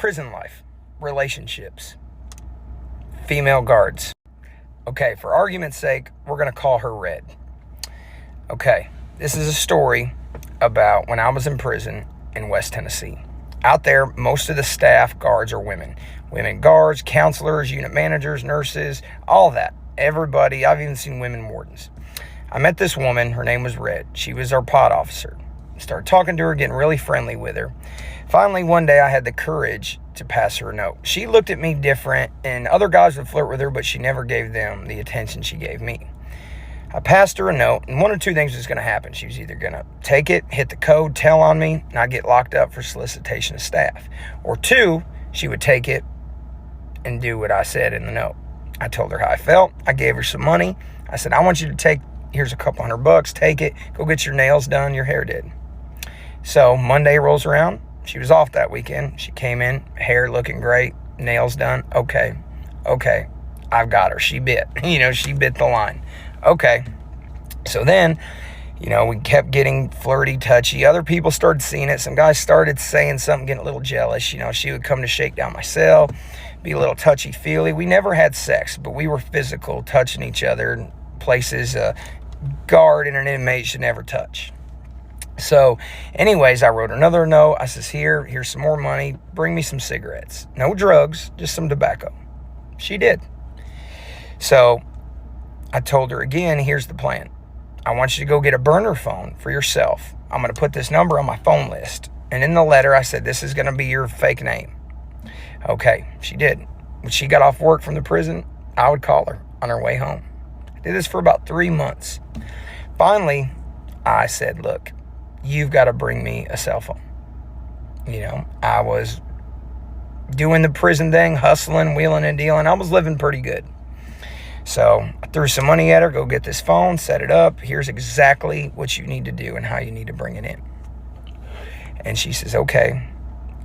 Prison life, relationships, female guards. Okay, for argument's sake, we're going to call her Red. Okay, this is a story about when I was in prison in West Tennessee. Out there, most of the staff guards are women. Women guards, counselors, unit managers, nurses, all that. Everybody. I've even seen women wardens. I met this woman. Her name was Red. She was our pod officer. Started talking to her, getting really friendly with her. Finally, one day I had the courage to pass her a note. She looked at me different, and other guys would flirt with her, but she never gave them the attention she gave me. I passed her a note, and one or two things was going to happen. She was either going to take it, hit the code, tell on me, and I'd get locked up for solicitation of staff. Or two, she would take it and do what I said in the note. I told her how I felt. I gave her some money. I said, I want you to take, here's a couple $100, take it, go get your nails done, your hair did. So Monday rolls around. She was off that weekend. She came in, hair looking great, nails done. Okay, I've got her. She bit. She bit the line. Okay. So then, we kept getting flirty, touchy. Other people started seeing it. Some guys started saying something, getting a little jealous. She would come to shake down my cell, be a little touchy-feely. We never had sex, but we were physical, touching each other in places a guard and an inmate should never touch. So anyways, I wrote another note. I says, here's some more money. Bring me some cigarettes. No drugs, just some tobacco. She did. So I told her again, here's the plan. I want you to go get a burner phone for yourself. I'm going to put this number on my phone list. And in the letter, I said, this is going to be your fake name. Okay, she did. When she got off work from the prison, I would call her on her way home. I did this for about 3 months. Finally, I said, look, you've got to bring me a cell phone. I was doing the prison thing, hustling, wheeling and dealing. I was living pretty good. So I threw some money at her, go get this phone, set it up. Here's exactly what you need to do and how you need to bring it in. And she says, okay,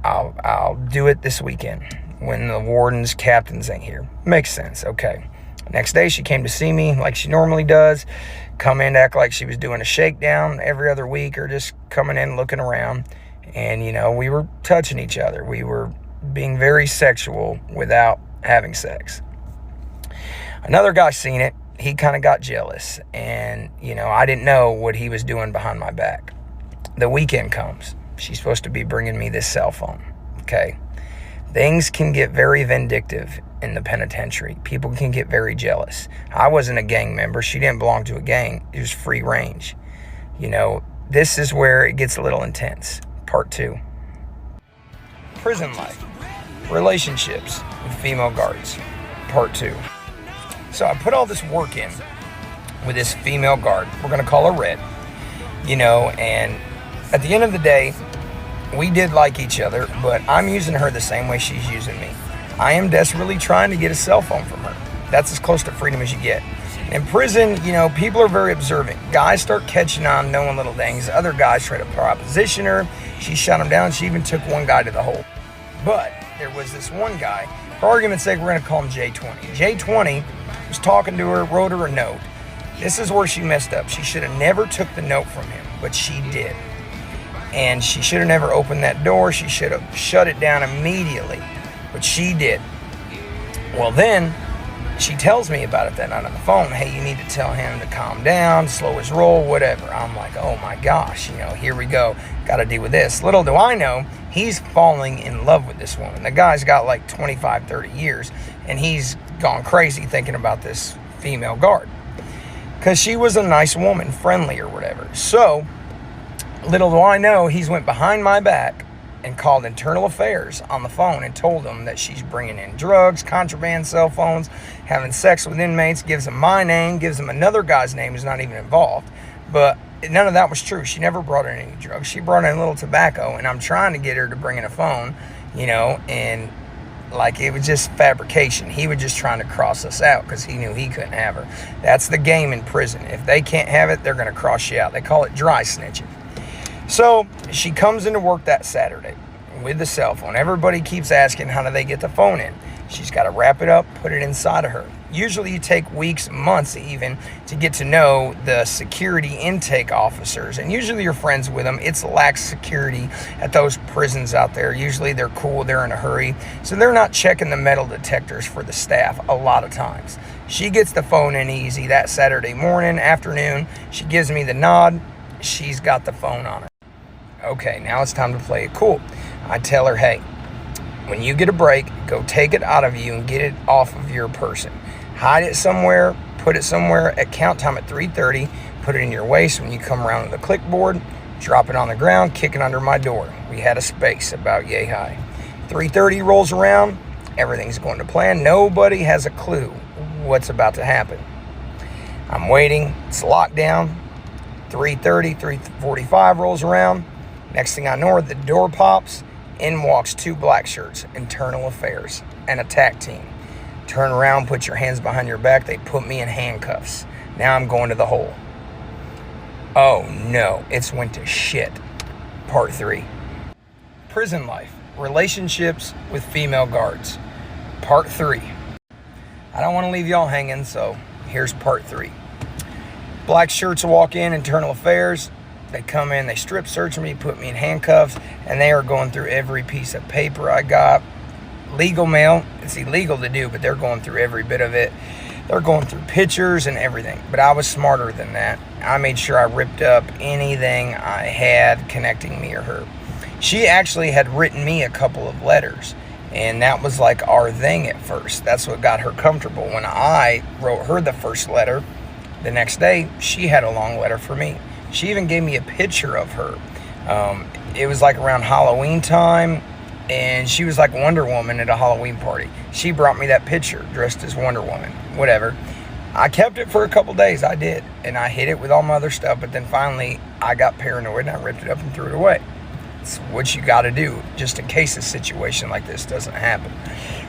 I'll do it this weekend when the warden's captains ain't here. Makes sense. Okay. Next day she came to see me like she normally does. Come in to act like she was doing a shakedown every other week or just coming in looking around. And, we were touching each other. We were being very sexual without having sex. Another guy seen it. He kind of got jealous. And, I didn't know what he was doing behind my back. The weekend comes. She's supposed to be bringing me this cell phone. Okay. Things can get very vindictive in the penitentiary. People can get very jealous. I wasn't a gang member. She didn't belong to a gang. It was free range. This is where it gets a little intense. Part 2. Prison life. Relationships with female guards. Part 2. So I put all this work in with this female guard. We're going to call her Red. And at the end of the day, we did like each other, but I'm using her the same way she's using me. I am desperately trying to get a cell phone from her. That's as close to freedom as you get. In prison, people are very observant. Guys start catching on, knowing little things. Other guys try to proposition her. She shut him down. She even took one guy to the hole. But there was this one guy. For argument's sake, we're going to call him J20. J20 was talking to her, wrote her a note. This is where she messed up. She should have never took the note from him, but she did. And she should have never opened that door. She should have shut it down immediately. But she did. Well, then she tells me about it that night on the phone. Hey, you need to tell him to calm down, slow his roll, whatever. I'm like, oh my gosh, here we go. Got to deal with this. Little do I know, he's falling in love with this woman. The guy's got like 25, 30 years, and he's gone crazy thinking about this female guard. Because she was a nice woman, friendly or whatever. So, little do I know, he's went behind my back and called internal affairs on the phone and told them that she's bringing in drugs, contraband cell phones, having sex with inmates, gives them my name, gives them another guy's name who's not even involved. But none of that was true. She never brought in any drugs. She brought in a little tobacco, and I'm trying to get her to bring in a phone, and like it was just fabrication. He was just trying to cross us out because he knew he couldn't have her. That's the game in prison. If they can't have it, they're going to cross you out. They call it dry snitching. So she comes into work that Saturday with the cell phone. Everybody keeps asking, how do they get the phone in? She's got to wrap it up, put it inside of her. Usually you take weeks, months even, to get to know the security intake officers. And usually you're friends with them. It's lax security at those prisons out there. Usually they're cool, they're in a hurry, so they're not checking the metal detectors for the staff a lot of times. She gets the phone in easy that Saturday morning, afternoon. She gives me the nod. She's got the phone on her. Okay, now it's time to play it cool. I tell her, hey, when you get a break, go take it out of you and get it off of your person. Hide it somewhere, put it somewhere at count time at 3:30, put it in your waist. When you come around with the clipboard, drop it on the ground, kick it under my door. We had a space about yay high. 3:30 rolls around, everything's going to plan. Nobody has a clue what's about to happen. I'm waiting, it's locked down. 3:30, 3:45 rolls around. Next thing I know, the door pops. In walks two black shirts, internal affairs, an attack team. Turn around, put your hands behind your back. They put me in handcuffs. Now I'm going to the hole. Oh no, it's went to shit. Part 3. Prison life, relationships with female guards. Part 3. I don't want to leave y'all hanging, so here's part 3. Black shirts walk in, internal affairs. They come in, they strip search me, put me in handcuffs, and they are going through every piece of paper I got. Legal mail, it's illegal to do, but they're going through every bit of it. They're going through pictures and everything, but I was smarter than that. I made sure I ripped up anything I had connecting me or her. She actually had written me a couple of letters, and that was like our thing at first. That's what got her comfortable. When I wrote her the first letter, the next day, she had a long letter for me. She even gave me a picture of her. It was like around Halloween time, and she was like Wonder Woman at a Halloween party. She brought me that picture dressed as Wonder Woman, whatever. I kept it for a couple days, I did, and I hid it with all my other stuff, but then finally I got paranoid and I ripped it up and threw it away. It's what you got to do just in case a situation like this doesn't happen,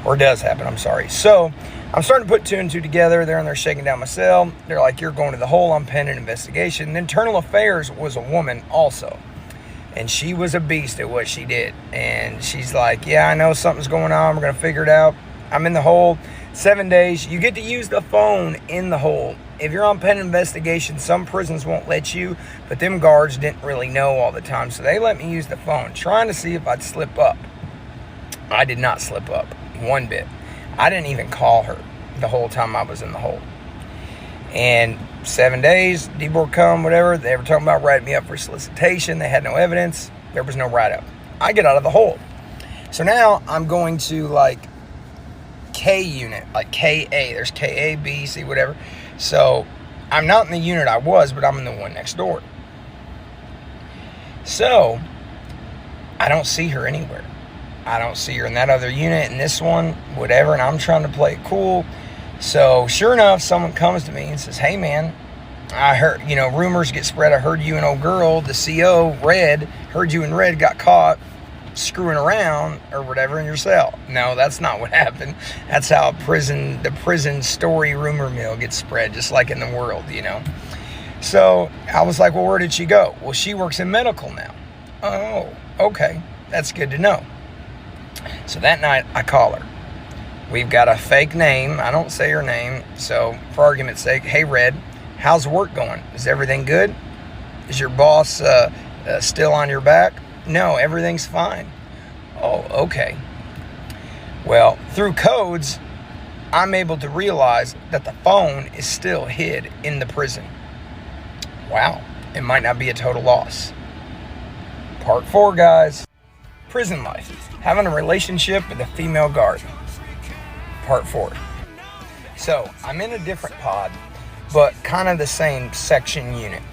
or does happen, I'm sorry. So I'm starting to put 2 and 2 together. They're in there shaking down my cell. They're like, you're going to the hole. I'm pending investigation. And Internal Affairs was a woman also, and she was a beast at what she did. And she's like, yeah, I know something's going on. We're going to figure it out. I'm in the hole. 7 days. You get to use the phone in the hole. If you're on pending investigation, some prisons won't let you, but them guards didn't really know all the time, so they let me use the phone, trying to see if I'd slip up. I did not slip up one bit. I didn't even call her the whole time I was in the hole. And 7 days, D-board come, whatever. They were talking about writing me up for solicitation. They had no evidence. There was no write-up. I get out of the hole. So now I'm going to like K unit, like KA. There's KA, B, C, whatever. So I'm not in the unit I was, but I'm in the one next door. So I don't see her anywhere. I don't see her in that other unit, in this one, whatever, and I'm trying to play it cool. So sure enough, someone comes to me and says, hey man, I heard, rumors get spread. I heard you and old girl, the CO, Red, heard you and Red got caught screwing around or whatever in your cell. No, that's not what happened. That's how the prison story rumor mill gets spread, just like in the world, So I was like, well, where did she go? Well, she works in medical now. Oh, okay. That's good to know. So that night I call her. We've got a fake name. I don't say her name. So for argument's sake, hey Red, how's work going? Is everything good? Is your boss still on your back? No, everything's fine. Oh, okay. Well, through codes, I'm able to realize that the phone is still hid in the prison. Wow, it might not be a total loss. Part 4, guys. Prison life. Having a relationship with a female guard. Part 4. So, I'm in a different pod, but kind of the same section unit.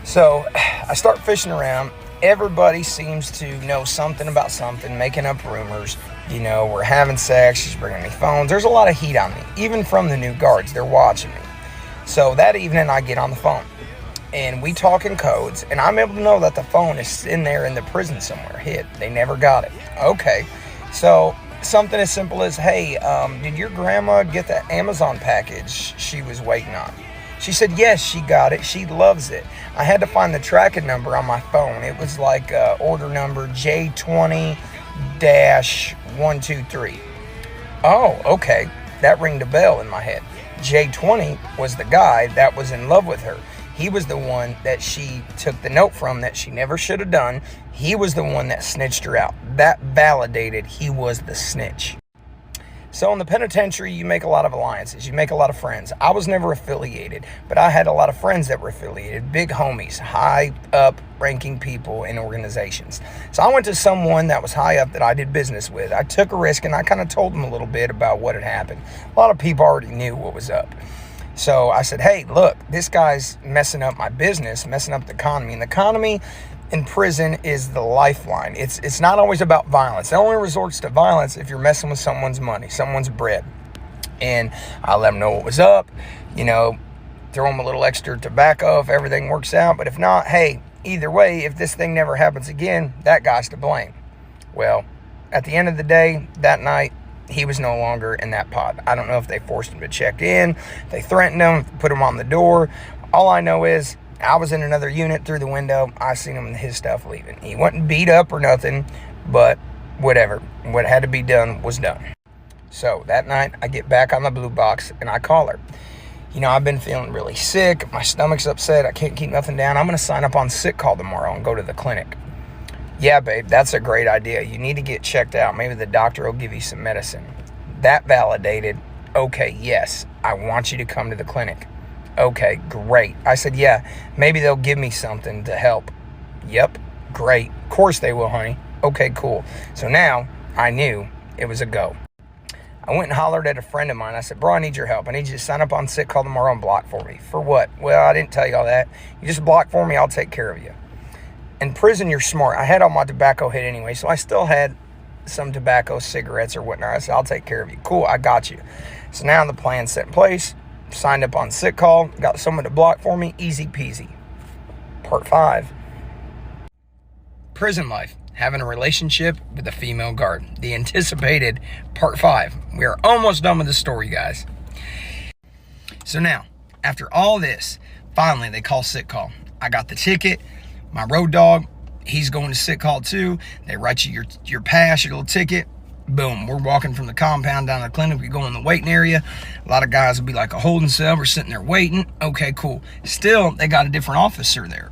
So, I start fishing around. Everybody seems to know something about something, making up rumors. We're having sex, she's bringing me phones. There's a lot of heat on me, even from the new guards. They're watching me. So that evening, I get on the phone, and we talk in codes, and I'm able to know that the phone is in there in the prison somewhere, hid. They never got it. Okay, so something as simple as, hey, did your grandma get that Amazon package she was waiting on? She said, yes, she got it. She loves it. I had to find the tracking number on my phone. It was like order number J20-123. Oh, okay. That ringed a bell in my head. J20 was the guy that was in love with her. He was the one that she took the note from that she never should have done. He was the one that snitched her out. That validated he was the snitch. So in the penitentiary, you make a lot of alliances. You make a lot of friends. I was never affiliated, but I had a lot of friends that were affiliated. Big homies, high up ranking people in organizations. So I went to someone that was high up that I did business with. I took a risk and I kind of told them a little bit about what had happened. A lot of people already knew what was up. So I said, hey, look, this guy's messing up my business, messing up the economy. And the economy in prison is the lifeline. It's not always about violence. It only resorts to violence if you're messing with someone's money, someone's bread. And I let them know what was up, throw them a little extra tobacco if everything works out. But if not, hey, either way, if this thing never happens again, that guy's to blame. Well, at the end of the day, that night, he was no longer in that pod. I don't know if they forced him to check in, they threatened him, put him on the door. All I know is I was in another unit through the window. I seen him and his stuff leaving. He wasn't beat up or nothing, but whatever. What had to be done was done. So that night, I get back on the blue box and I call her. I've been feeling really sick. My stomach's upset. I can't keep nothing down. I'm going to sign up on sick call tomorrow and go to the clinic. Yeah, babe, that's a great idea. You need to get checked out. Maybe the doctor will give you some medicine. That validated, okay, yes, I want you to come to the clinic. Okay, great. I said, yeah, maybe they'll give me something to help. Yep, great. Of course they will, honey. Okay, cool. So now I knew it was a go. I went and hollered at a friend of mine. I said, bro, I need your help. I need you to sign up on sick call tomorrow and block for me. For what? Well, I didn't tell you all that. You just block for me, I'll take care of you. In prison, you're smart. I had all my tobacco hit anyway, so I still had some tobacco, cigarettes, or whatnot. I said, I'll take care of you. Cool, I got you. So now the plan's set in place. Signed up on sick call. Got someone to block for me. Easy peasy. Part 5. Prison life. Having a relationship with a female guard. The anticipated Part 5. We are almost done with the story, guys. So now, after all this, finally they call sick call. I got the ticket. My road dog, he's going to sick call too. They write you your pass, your little ticket. Boom, we're walking from the compound down to the clinic. We go in the waiting area. A lot of guys will be like a holding cell. We're sitting there waiting. Okay, cool. Still, they got a different officer there,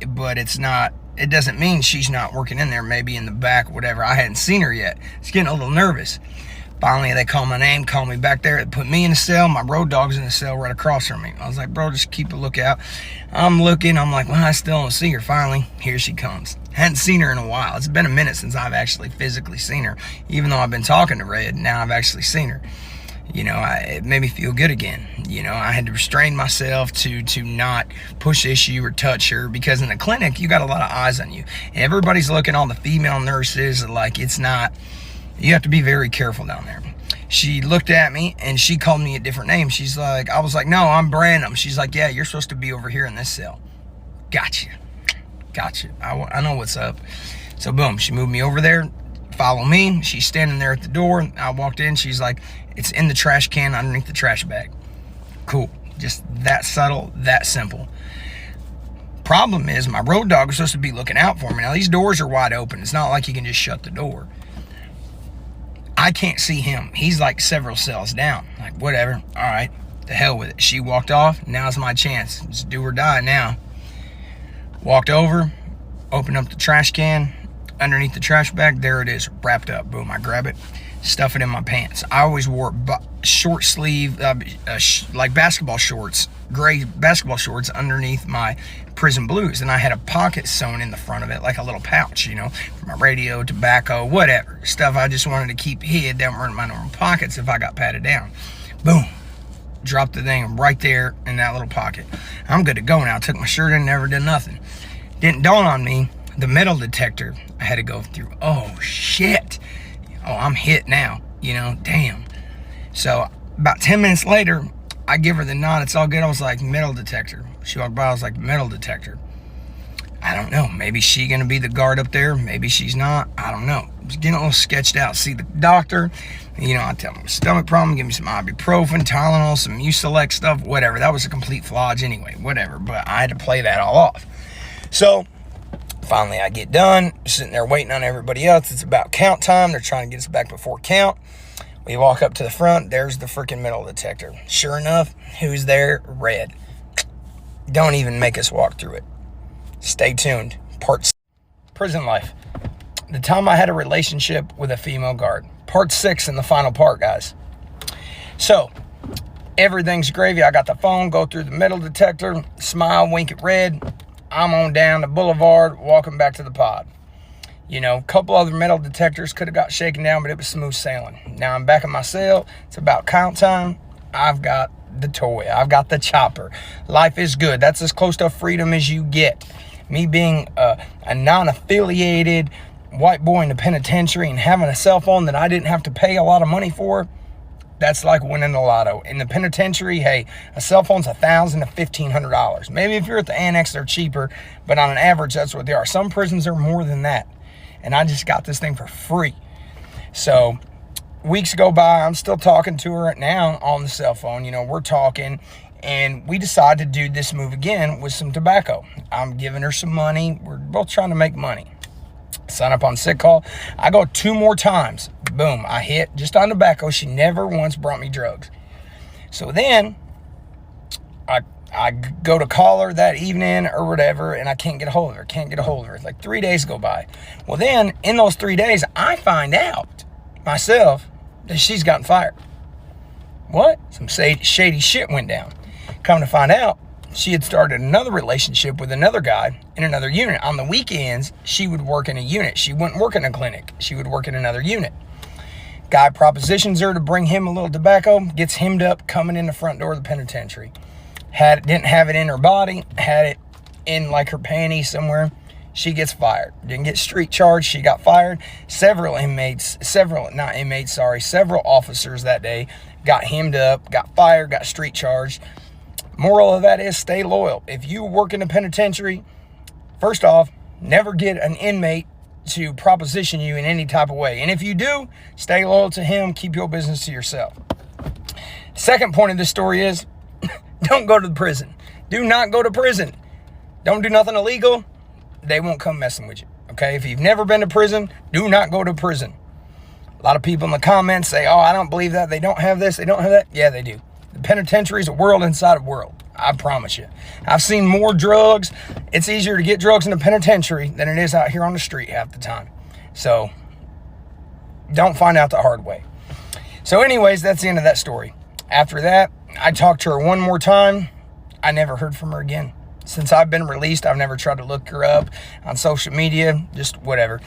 but it doesn't mean she's not working in there, maybe in the back, whatever. I hadn't seen her yet. It's getting a little nervous. Finally, they call my name, call me back there. They put me in a cell. My road dog's in the cell right across from me. I was like, bro, just keep a lookout. I'm looking. I'm like, well, I still don't see her. Finally, here she comes. Hadn't seen her in a while. It's been a minute since I've actually physically seen her. Even though I've been talking to Red, now I've actually seen her. It made me feel good again. I had to restrain myself to not push issue or touch her, because in the clinic, you got a lot of eyes on you. Everybody's looking, all the female nurses, like it's not... You have to be very careful down there. She looked at me and she called me a different name. She's like, I was like, no, I'm Branham. She's like, yeah, you're supposed to be over here in this cell. Gotcha. I know what's up. So boom, she moved me over there. Follow me. She's standing there at the door. I walked in. She's like, it's in the trash can underneath the trash bag. Cool. Just that subtle, that simple. Problem is, my road dog was supposed to be looking out for me. Now, these doors are wide open. It's not like you can just shut the door. I can't see him. He's like several cells down. Like, whatever. All right. The hell with it. She walked off. Now's my chance. It's do or die now. Walked over. Opened up the trash can. Underneath the trash bag, there it is. Wrapped up. Boom. I grab it. Stuff it in my pants. I always wore short sleeve, like basketball shorts. Gray basketball shorts underneath my prison blues. And I had a pocket sewn in the front of it, like a little pouch, for my radio, tobacco, whatever. Stuff I just wanted to keep hid down in my normal pockets if I got patted down. Boom. Dropped the thing right there in that little pocket. I'm good to go now. Took my shirt in, never did nothing. Didn't dawn on me, the metal detector I had to go through. Oh, shit. Oh, I'm hit now, damn. So about 10 minutes later, I give her the nod. It's all good. I was like, metal detector. She walked by. I was like, metal detector. I don't know. Maybe she going to be the guard up there. Maybe she's not. I don't know. I was getting a little sketched out. See the doctor. I tell him stomach problem. Give me some ibuprofen, Tylenol, some Mucilex stuff, whatever. That was a complete flodge anyway. Whatever. But I had to play that all off. So finally, I get done. Sitting there waiting on everybody else. It's about count time. They're trying to get us back before count. We walk up to the front. There's the freaking metal detector. Sure enough, who's there? Red. Don't even make us walk through it. Stay tuned. Part 6, prison life. The time I had a relationship with a female guard. Part 6 in the final part, guys. So, everything's gravy. I got the phone, go through the metal detector, smile, wink at red. I'm on down the boulevard, walking back to the pod. You know, a couple other metal detectors could have got shaken down, but it was smooth sailing. Now I'm back in my cell. It's about count time. I've got the toy. I've got the chopper. Life is good. That's as close to freedom as you get. Me being a non-affiliated white boy in the penitentiary and having a cell phone that I didn't have to pay a lot of money for, that's like winning the lotto. In the penitentiary, hey, a cell phone's $1,000 to $1,500. Maybe if you're at the annex, they're cheaper, but on an average, that's what they are. Some prisons are more than that. And I just got this thing for free. So weeks go by. I'm still talking to her now on the cell phone. You know, we're talking, and we decide to do this move again with some tobacco. I'm giving her some money. We're both trying to make money. Sign up on sick call. I go 2 more times. Boom, I hit just on tobacco. She never once brought me drugs. So then I go to call her that evening or whatever, and I can't get a hold of her. Like 3 days go by. Well, then in those 3 days, I find out myself that she's gotten fired. What? Some shady shit went down. Come to find out, she had started another relationship with another guy in another unit. On the weekends, she would work in a unit. She wouldn't work in a clinic. She would work in another unit. Guy propositions her to bring him a little tobacco, gets hemmed up coming in the front door of the penitentiary. Didn't have it in her body, had it in like her panties somewhere. She gets fired. Didn't get street charged. She got fired. Several officers that day got hemmed up, got fired, got street charged. Moral of that is stay loyal. If you work in a penitentiary, first off, never get an inmate to proposition you in any type of way. And if you do, stay loyal to him. Keep your business to yourself. Second point of this story is don't go to the prison. Do not go to prison. Don't do nothing illegal. They won't come messing with you. Okay? If you've never been to prison, do not go to prison. A lot of people in the comments say, oh, I don't believe that. They don't have this. They don't have that. Yeah, they do. The penitentiary is a world inside a world. I promise you. I've seen more drugs. It's easier to get drugs in a penitentiary than it is out here on the street half the time. So don't find out the hard way. So anyways, that's the end of that story. After that, I talked to her one more time. I never heard from her again. Since I've been released, I've never tried to look her up on social media, just whatever.